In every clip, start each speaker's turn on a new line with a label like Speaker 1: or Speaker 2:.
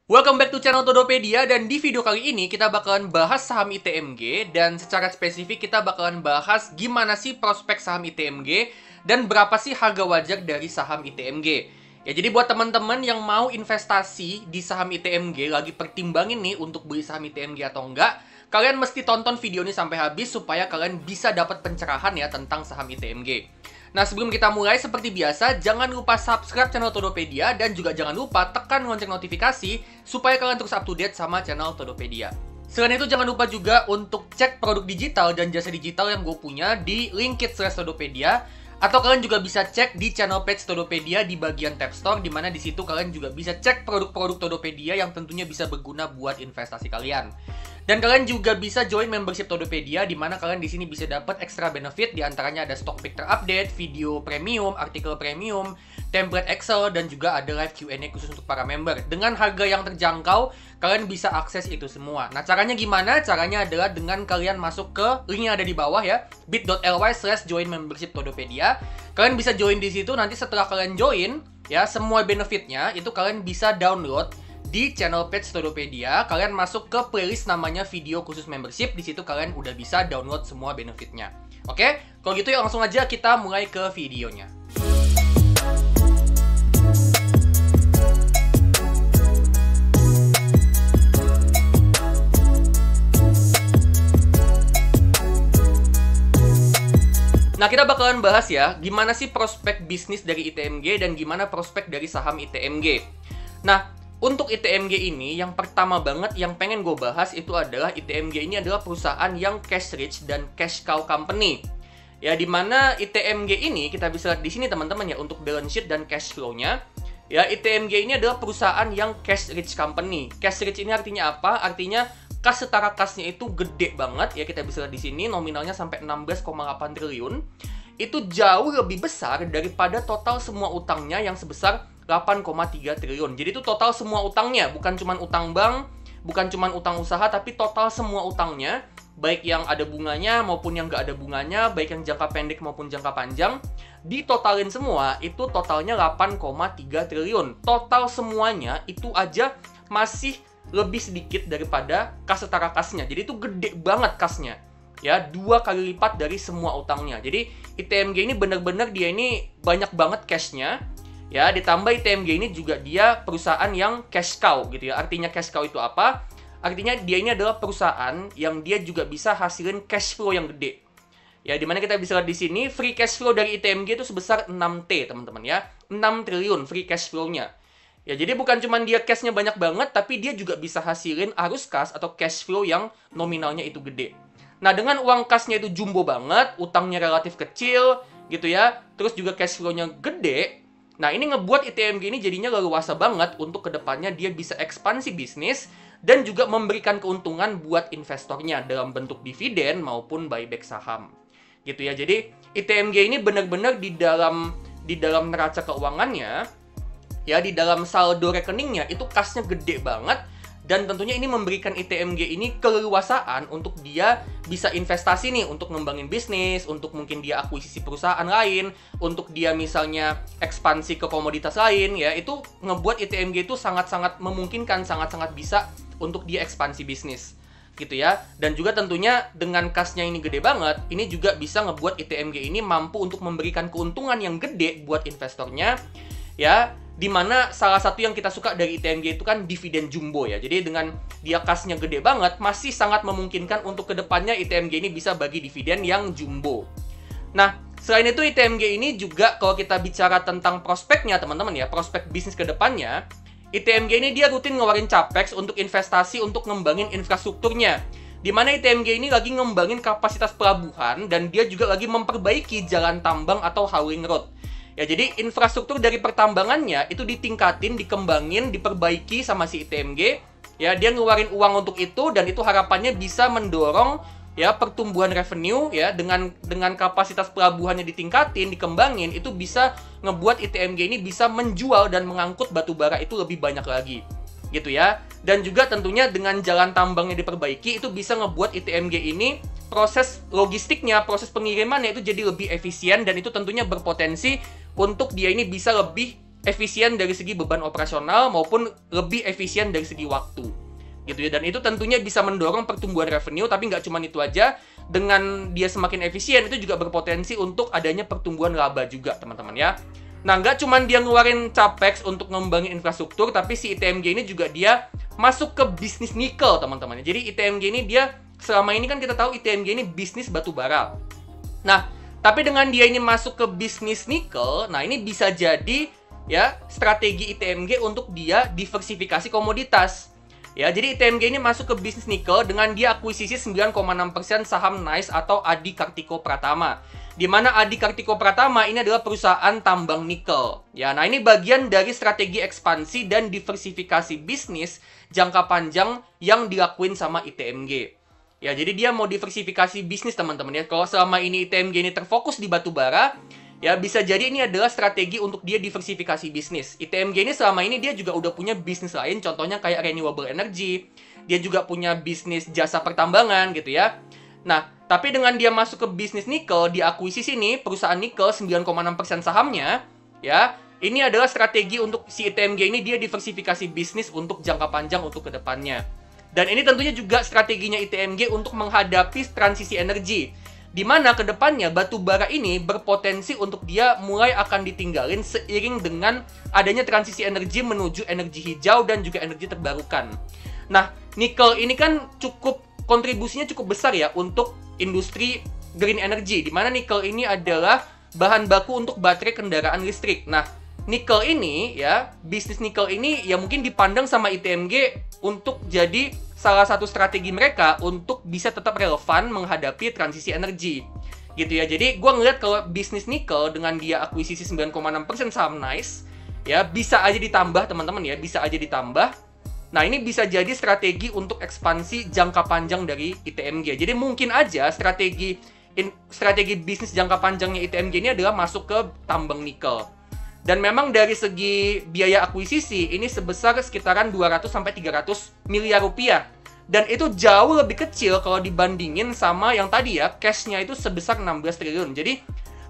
Speaker 1: Welcome back to channel Todopedia, dan di video kali ini kita bakalan bahas saham ITMG, dan secara spesifik kita bakalan bahas gimana sih prospek saham ITMG dan berapa sih harga wajar dari saham ITMG. Ya, jadi buat teman-teman yang mau investasi di saham ITMG, lagi pertimbangin nih untuk beli saham ITMG atau enggak, kalian mesti tonton video ini sampai habis supaya kalian bisa dapat pencerahan ya tentang saham ITMG. Nah, sebelum kita mulai, seperti biasa, jangan lupa subscribe channel Todopedia dan juga jangan lupa tekan lonceng notifikasi supaya kalian terus up to date sama channel Todopedia. Selain itu, jangan lupa juga untuk cek produk digital dan jasa digital yang gue punya di linkit/Todopedia, atau kalian juga bisa cek di channel page Todopedia di bagian tab store, di mana di situ kalian juga bisa cek produk-produk Todopedia yang tentunya bisa berguna buat investasi kalian. Dan kalian juga bisa join membership Todopedia, di mana kalian di sini bisa dapat extra benefit, di antaranya ada stock pick terupdate, video premium, artikel premium, template Excel, dan juga ada live Q&A khusus untuk para member. Dengan harga yang terjangkau, kalian bisa akses itu semua. Nah, caranya gimana? Caranya adalah dengan kalian masuk ke link yang ada di bawah ya, bit.ly/join membership Todopedia. Kalian bisa join di situ, nanti setelah kalian join, ya, semua benefitnya itu kalian bisa download di channel page Todopedia. Kalian masuk ke playlist namanya video khusus membership. Di situ kalian udah bisa download semua benefitnya. Oke, kalau gitu ya langsung aja kita mulai ke videonya. Nah, kita bakalan bahas ya, gimana sih prospek bisnis dari ITMG dan gimana prospek dari saham ITMG. Nah, untuk ITMG ini, yang pertama banget yang pengen gue bahas itu adalah ITMG ini adalah perusahaan yang cash rich dan cash cow company. Ya, dimana ITMG ini, kita bisa lihat di sini teman-teman ya, untuk balance sheet dan cash flow-nya. Ya, ITMG ini adalah perusahaan yang cash rich company. Cash rich ini artinya apa? Artinya kas setara kasnya itu gede banget. Ya, kita bisa lihat di sini nominalnya sampai 16,8 triliun. Itu jauh lebih besar daripada total semua utangnya yang sebesar 8,3 triliun. Jadi itu total semua utangnya, bukan cuma utang bank, bukan cuma utang usaha, tapi total semua utangnya, baik yang ada bunganya maupun yang nggak ada bunganya, baik yang jangka pendek maupun jangka panjang, ditotalin semua, itu totalnya 8,3 triliun. Total semuanya itu aja masih lebih sedikit daripada kas setara kasnya. Jadi itu gede banget kasnya. Ya, 2 kali lipat dari semua utangnya. Jadi ITMG ini bener-bener dia ini banyak banget cashnya. Ya, ditambah ITMG ini juga dia perusahaan yang cash cow gitu ya. Artinya cash cow itu apa? Artinya dia ini adalah perusahaan yang dia juga bisa hasilin cash flow yang gede. Ya, dimana kita bisa lihat di sini free cash flow dari ITMG itu sebesar 6T, teman-teman ya. 6 triliun free cash flow-nya. Ya, jadi bukan cuma dia cash-nya banyak banget, tapi dia juga bisa hasilin arus kas atau cash flow yang nominalnya itu gede. Nah, dengan uang kasnya itu jumbo banget, utangnya relatif kecil gitu ya, terus juga cash flow-nya gede. Nah, ini ngebuat ITMG ini jadinya leluasa banget untuk kedepannya dia bisa ekspansi bisnis dan juga memberikan keuntungan buat investornya dalam bentuk dividen maupun buyback saham. Gitu ya. Jadi, ITMG ini benar-benar di dalam neraca keuangannya, ya, di dalam saldo rekeningnya itu kasnya gede banget. Dan tentunya ini memberikan ITMG ini keleluasaan untuk dia bisa investasi nih, untuk ngembangin bisnis, untuk mungkin dia akuisisi perusahaan lain, untuk dia misalnya ekspansi ke komoditas lain, ya, itu ngebuat ITMG itu sangat-sangat memungkinkan, sangat-sangat bisa untuk dia ekspansi bisnis, gitu ya. Dan juga tentunya dengan kasnya ini gede banget, ini juga bisa ngebuat ITMG ini mampu untuk memberikan keuntungan yang gede buat investornya, ya. Dimana salah satu yang kita suka dari ITMG itu kan dividen jumbo ya. Jadi dengan dia kasnya gede banget, masih sangat memungkinkan untuk kedepannya ITMG ini bisa bagi dividen yang jumbo. Nah, selain itu ITMG ini juga kalau kita bicara tentang prospeknya teman-teman ya, prospek bisnis kedepannya, ITMG ini dia rutin ngeluarin capex untuk investasi untuk ngembangin infrastrukturnya. Dimana ITMG ini lagi ngembangin kapasitas pelabuhan dan dia juga lagi memperbaiki jalan tambang atau hauling road. Ya, jadi infrastruktur dari pertambangannya itu ditingkatin, dikembangin, diperbaiki sama si ITMG. Ya, dia ngeluarin uang untuk itu dan itu harapannya bisa mendorong ya pertumbuhan revenue ya, dengan kapasitas pelabuhannya ditingkatin, dikembangin, itu bisa ngebuat ITMG ini bisa menjual dan mengangkut batu bara itu lebih banyak lagi. Gitu ya. Dan juga tentunya dengan jalan tambangnya diperbaiki itu bisa ngebuat ITMG ini proses logistiknya, proses pengirimannya itu jadi lebih efisien dan itu tentunya berpotensi untuk dia ini bisa lebih efisien dari segi beban operasional maupun lebih efisien dari segi waktu. Gitu ya, dan itu tentunya bisa mendorong pertumbuhan revenue, tapi nggak cuma itu aja, dengan dia semakin efisien, itu juga berpotensi untuk adanya pertumbuhan laba juga, teman-teman ya. Nah, nggak cuma dia ngeluarin capex untuk ngembangin infrastruktur, tapi si ITMG ini juga dia masuk ke bisnis nikel, teman-teman. Jadi ITMG ini dia, selama ini kan kita tahu ITMG ini bisnis batu bara. Nah, tapi dengan dia ini masuk ke bisnis nikel, nah ini bisa jadi ya strategi ITMG untuk dia diversifikasi komoditas. Ya, jadi ITMG ini masuk ke bisnis nikel dengan dia akuisisi 9,6% saham NICE atau Adi Kartiko Pratama. Di mana Adi Kartiko Pratama ini adalah perusahaan tambang nikel. Ya, nah ini bagian dari strategi ekspansi dan diversifikasi bisnis jangka panjang yang dilakuin sama ITMG. Ya, jadi dia mau diversifikasi bisnis, teman-teman ya. Kalau selama ini ITMG ini terfokus di batu bara, ya bisa jadi ini adalah strategi untuk dia diversifikasi bisnis. ITMG ini selama ini dia juga udah punya bisnis lain, contohnya kayak renewable energy. Dia juga punya bisnis jasa pertambangan gitu ya. Nah, tapi dengan dia masuk ke bisnis nikel, diakuisisi nih perusahaan nikel 9,6% sahamnya, ya. Ini adalah strategi untuk si ITMG ini dia diversifikasi bisnis untuk jangka panjang untuk kedepannya. Dan ini tentunya juga strateginya ITMG untuk menghadapi transisi energi, di mana kedepannya batu bara ini berpotensi untuk dia mulai akan ditinggalin seiring dengan adanya transisi energi menuju energi hijau dan juga energi terbarukan. Nah, nikel ini kan kontribusinya cukup besar ya untuk industri green energy, di mana nikel ini adalah bahan baku untuk baterai kendaraan listrik. Nah, nikel ini ya, bisnis nikel ini ya mungkin dipandang sama ITMG untuk jadi salah satu strategi mereka untuk bisa tetap relevan menghadapi transisi energi. Gitu ya. Jadi gue ngeliat kalau bisnis nikel dengan dia akuisisi 9,6% saham NICE, ya bisa aja ditambah teman-teman ya, bisa aja ditambah. Nah, ini bisa jadi strategi untuk ekspansi jangka panjang dari ITMG. Jadi mungkin aja strategi bisnis jangka panjangnya ITMG ini adalah masuk ke tambang nikel. Dan memang dari segi biaya akuisisi ini sebesar sekitaran 200-300 miliar rupiah. Dan itu jauh lebih kecil kalau dibandingin sama yang tadi ya, cash-nya itu sebesar 16 triliun. Jadi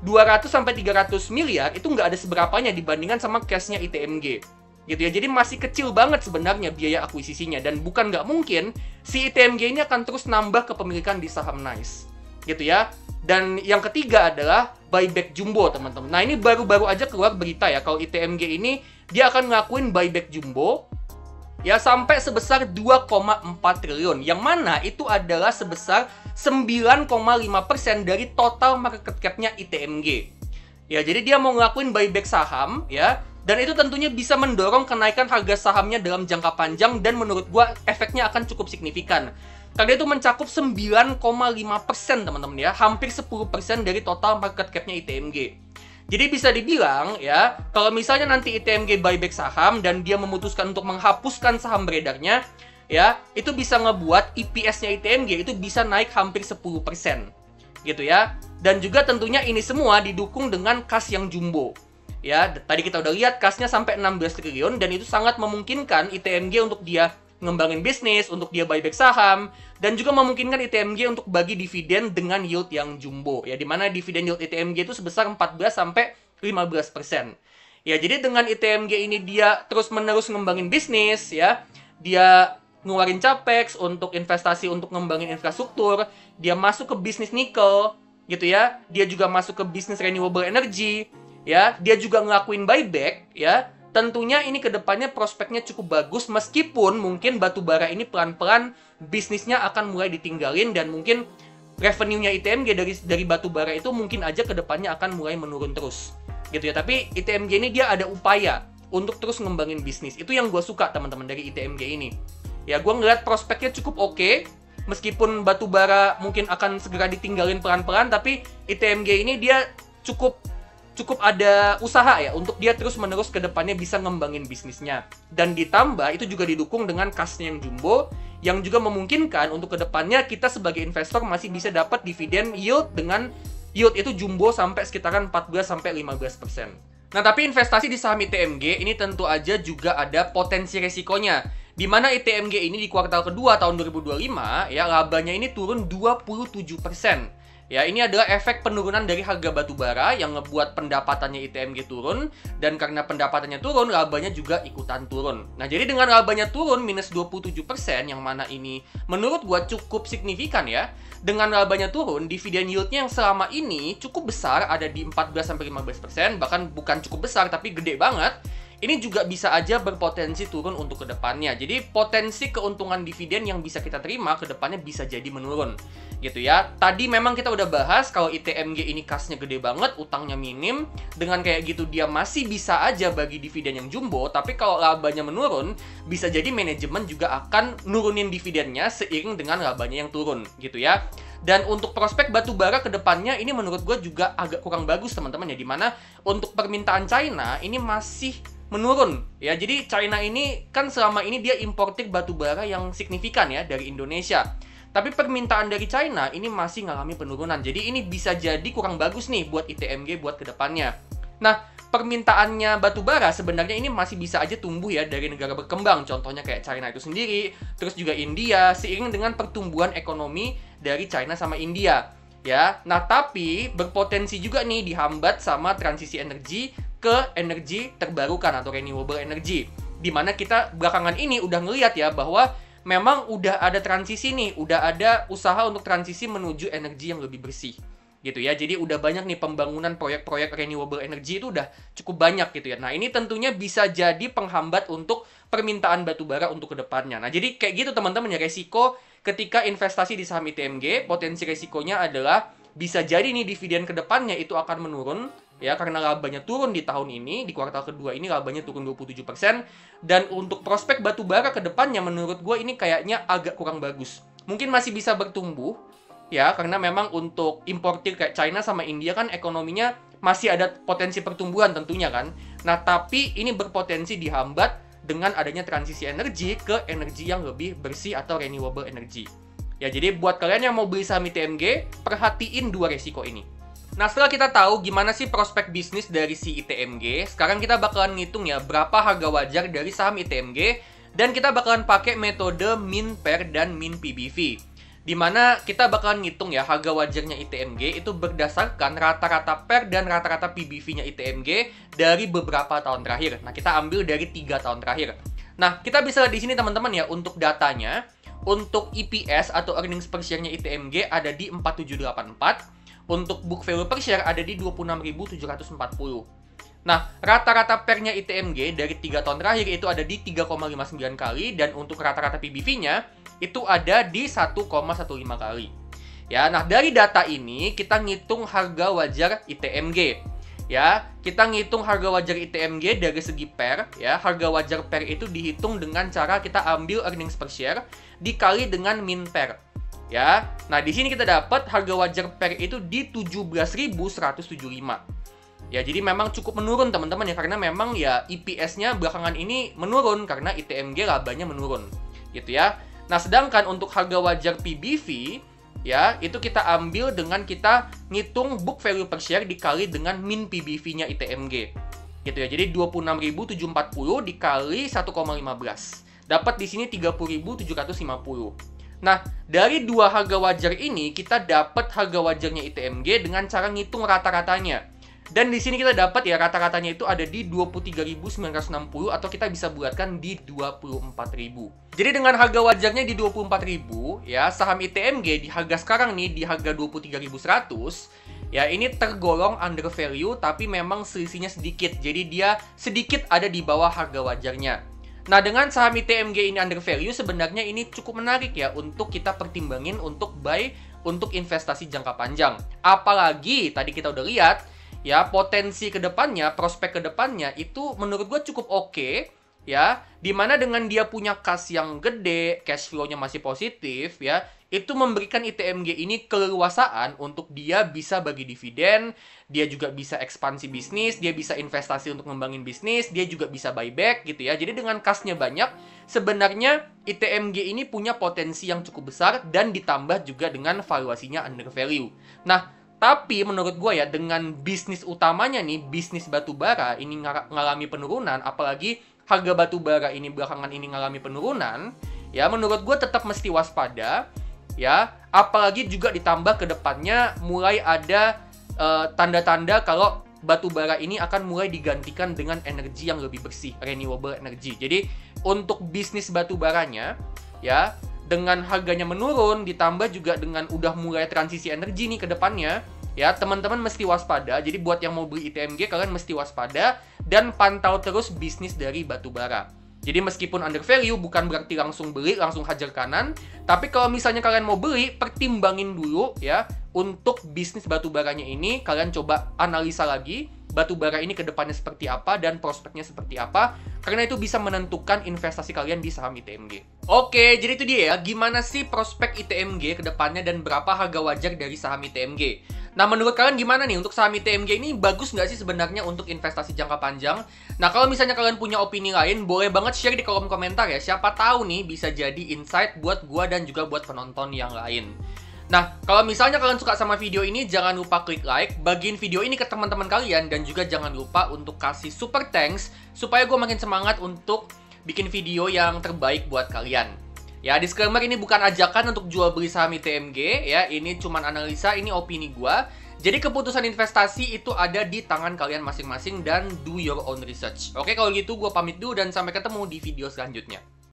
Speaker 1: 200-300 miliar itu nggak ada seberapanya dibandingkan sama cash-nya ITMG. Gitu ya, jadi masih kecil banget sebenarnya biaya akuisisinya. Dan bukan nggak mungkin si ITMG ini akan terus nambah kepemilikan di saham NICE. Gitu ya. Dan yang ketiga adalah buyback jumbo, teman-teman. Nah, ini baru-baru aja keluar berita ya, kalau ITMG ini dia akan ngelakuin buyback jumbo ya sampai sebesar 2,4 triliun. Yang mana itu adalah sebesar 9,5% dari total market cap-nya ITMG. Ya, jadi dia mau ngelakuin buyback saham ya, dan itu tentunya bisa mendorong kenaikan harga sahamnya dalam jangka panjang, dan menurut gua efeknya akan cukup signifikan. Karena itu mencakup 9,5% teman-teman ya, hampir 10% dari total market cap-nya ITMG. Jadi bisa dibilang ya, kalau misalnya nanti ITMG buyback saham dan dia memutuskan untuk menghapuskan saham beredarnya, ya, itu bisa ngebuat EPS-nya ITMG itu bisa naik hampir 10%. Gitu ya. Dan juga tentunya ini semua didukung dengan kas yang jumbo. Ya, tadi kita udah lihat kasnya sampai 16 triliun, dan itu sangat memungkinkan ITMG untuk dia ngembangin bisnis, untuk dia buyback saham, dan juga memungkinkan ITMG untuk bagi dividen dengan yield yang jumbo. Ya, dimana dividen yield ITMG itu sebesar 14-15%. Ya, jadi dengan ITMG ini dia terus-menerus ngembangin bisnis, ya, dia ngeluarin capex untuk investasi untuk ngembangin infrastruktur, dia masuk ke bisnis nikel, gitu ya, dia juga masuk ke bisnis renewable energy, ya, dia juga ngelakuin buyback, ya. Tentunya ini kedepannya prospeknya cukup bagus, meskipun mungkin batubara ini pelan-pelan bisnisnya akan mulai ditinggalin, dan mungkin revenue-nya ITMG dari batubara itu mungkin aja kedepannya akan mulai menurun terus, gitu ya. Tapi ITMG ini dia ada upaya untuk terus ngembangin bisnis. Itu yang gue suka teman-teman dari ITMG ini. Ya, gue ngeliat prospeknya cukup oke, meskipun batubara mungkin akan segera ditinggalin pelan-pelan, tapi ITMG ini dia cukup ada usaha ya untuk dia terus-menerus ke depannya bisa ngembangin bisnisnya. Dan ditambah itu juga didukung dengan kasnya yang jumbo, yang juga memungkinkan untuk ke depannya kita sebagai investor masih bisa dapat dividen yield dengan yield itu jumbo sampai sekitaran 14-15%. Nah, tapi investasi di saham ITMG ini tentu aja juga ada potensi resikonya. Di mana ITMG ini di kuartal kedua tahun 2025 ya labanya ini turun 27%. Ya, ini adalah efek penurunan dari harga batu bara yang ngebuat pendapatannya ITMG turun, dan karena pendapatannya turun, labanya juga ikutan turun. Nah, jadi dengan labanya turun minus 27%, yang mana ini menurut gua cukup signifikan ya. Dengan labanya turun, dividen yieldnya yang selama ini cukup besar, ada di 14-15%, bahkan bukan cukup besar, tapi gede banget. Ini juga bisa aja berpotensi turun untuk kedepannya. Jadi potensi keuntungan dividen yang bisa kita terima kedepannya bisa jadi menurun, gitu ya. Tadi memang kita udah bahas kalau ITMG ini kasnya gede banget, utangnya minim, dengan kayak gitu dia masih bisa aja bagi dividen yang jumbo. Tapi kalau labanya menurun, bisa jadi manajemen juga akan nurunin dividennya seiring dengan labanya yang turun, gitu ya. Dan untuk prospek batu bara ke depannya ini menurut gue juga agak kurang bagus teman-teman ya. Dimana untuk permintaan China ini masih menurun ya. Jadi China ini kan selama ini dia importir batu bara yang signifikan ya dari Indonesia. Tapi permintaan dari China ini masih ngalami penurunan. Jadi ini bisa jadi kurang bagus nih buat ITMG buat kedepannya. Nah, permintaannya batu bara sebenarnya ini masih bisa aja tumbuh ya dari negara berkembang. Contohnya kayak China itu sendiri, terus juga India, seiring dengan pertumbuhan ekonomi dari China sama India. Ya, nah tapi berpotensi juga nih dihambat sama transisi energi ke energi terbarukan atau renewable energy. Dimana kita belakangan ini udah ngelihat ya bahwa memang udah ada transisi nih, udah ada usaha untuk transisi menuju energi yang lebih bersih. Gitu ya, jadi udah banyak nih pembangunan proyek-proyek renewable energy itu udah cukup banyak gitu ya. Nah ini tentunya bisa jadi penghambat untuk permintaan batu bara untuk kedepannya. Nah jadi kayak gitu teman-teman ya, resiko ketika investasi di saham ITMG, potensi resikonya adalah bisa jadi nih dividen kedepannya itu akan menurun ya, karena labanya turun di tahun ini, di kuartal kedua ini labanya turun 27%, dan untuk prospek batu bara kedepannya menurut gue ini kayaknya agak kurang bagus. Mungkin masih bisa bertumbuh ya, karena memang untuk importir kayak China sama India kan ekonominya masih ada potensi pertumbuhan tentunya kan. Nah tapi ini berpotensi dihambat dengan adanya transisi energi ke energi yang lebih bersih atau renewable energy. Ya, jadi buat kalian yang mau beli saham ITMG, perhatiin dua resiko ini. Nah, setelah kita tahu gimana sih prospek bisnis dari si ITMG, sekarang kita bakalan ngitung ya berapa harga wajar dari saham ITMG, dan kita bakalan pakai metode min per dan min PBV. Dimana kita bakalan ngitung ya harga wajarnya ITMG itu berdasarkan rata-rata per dan rata-rata PBV-nya ITMG dari beberapa tahun terakhir. Nah, kita ambil dari 3 tahun terakhir. Nah, kita bisa lihat di sini teman-teman ya, untuk datanya, untuk EPS atau earnings per share-nya ITMG ada di 4784, untuk book value per share ada di 26.740. Nah, rata-rata per-nya ITMG dari 3 tahun terakhir itu ada di 3,59 kali, dan untuk rata-rata PBV-nya itu ada di 1,15 kali. Ya, nah dari data ini kita ngitung harga wajar ITMG. Ya, kita ngitung harga wajar ITMG dari segi per, ya. Harga wajar per itu dihitung dengan cara kita ambil earnings per share dikali dengan min per. Ya. Nah, di sini kita dapat harga wajar per itu di 17.175. Ya, jadi memang cukup menurun teman-teman ya, karena memang ya EPS-nya belakangan ini menurun karena ITMG labanya menurun. Gitu ya. Nah, sedangkan untuk harga wajar PBV ya, itu kita ambil dengan kita ngitung book value per share dikali dengan min PBV-nya ITMG. Gitu ya. Jadi 26.740 dikali 1,15. Dapat di sini 30.750. Nah, dari dua harga wajar ini kita dapat harga wajarnya ITMG dengan cara ngitung rata-ratanya. Dan di sini kita dapat ya rata-ratanya itu ada di 23.960, atau kita bisa buatkan di 24.000. Jadi dengan harga wajarnya di 24.000 ya, saham ITMG di harga sekarang nih di harga 23.100 ya, ini tergolong under value, tapi memang selisihnya sedikit. Jadi dia sedikit ada di bawah harga wajarnya. Nah, dengan saham ITMG ini under value, sebenarnya ini cukup menarik ya untuk kita pertimbangin untuk buy untuk investasi jangka panjang. Apalagi tadi kita udah lihat ya, potensi kedepannya, prospek kedepannya itu menurut gue cukup oke ya, dimana dengan dia punya kas yang gede, cash flow-nya masih positif ya, itu memberikan ITMG ini keleluasaan untuk dia bisa bagi dividen, dia juga bisa ekspansi bisnis, dia bisa investasi untuk ngembangin bisnis, dia juga bisa buyback gitu ya. Jadi dengan kasnya banyak, sebenarnya ITMG ini punya potensi yang cukup besar, dan ditambah juga dengan valuasinya under value. Nah, tapi menurut gue ya, dengan bisnis utamanya nih, bisnis batu bara ini ngalami penurunan, apalagi harga batu bara ini belakangan ini ngalami penurunan, ya menurut gue tetap mesti waspada. ya. Apalagi juga ditambah ke depannya mulai ada tanda-tanda kalau batu bara ini akan mulai digantikan dengan energi yang lebih bersih, renewable energy. Jadi untuk bisnis batu baranya, ya, dengan harganya menurun, ditambah juga dengan udah mulai transisi energi nih ke depannya, ya, teman-teman mesti waspada. Jadi buat yang mau beli ITMG, kalian mesti waspada dan pantau terus bisnis dari batu bara. Jadi meskipun under value bukan berarti langsung beli, langsung hajar kanan. Tapi kalau misalnya kalian mau beli, pertimbangin dulu ya. Untuk bisnis batu baranya ini, kalian coba analisa lagi batu bara ini ke depannya seperti apa dan prospeknya seperti apa. Karena itu bisa menentukan investasi kalian di saham ITMG. Oke, jadi itu dia ya. Gimana sih prospek ITMG ke depannya dan berapa harga wajar dari saham ITMG? Nah, menurut kalian gimana nih untuk saham ITMG ini bagus nggak sih sebenarnya untuk investasi jangka panjang? Nah, kalau misalnya kalian punya opini lain, boleh banget share di kolom komentar ya. Siapa tahu nih bisa jadi insight buat gua dan juga buat penonton yang lain. Nah, kalau misalnya kalian suka sama video ini, jangan lupa klik like, bagiin video ini ke teman-teman kalian, dan juga jangan lupa untuk kasih super thanks, supaya gue makin semangat untuk bikin video yang terbaik buat kalian. Ya, disclaimer ini bukan ajakan untuk jual beli saham ITMG, ya, ini cuman analisa, ini opini gue. Jadi keputusan investasi itu ada di tangan kalian masing-masing dan do your own research. Oke, kalau gitu gue pamit dulu dan sampai ketemu di video selanjutnya.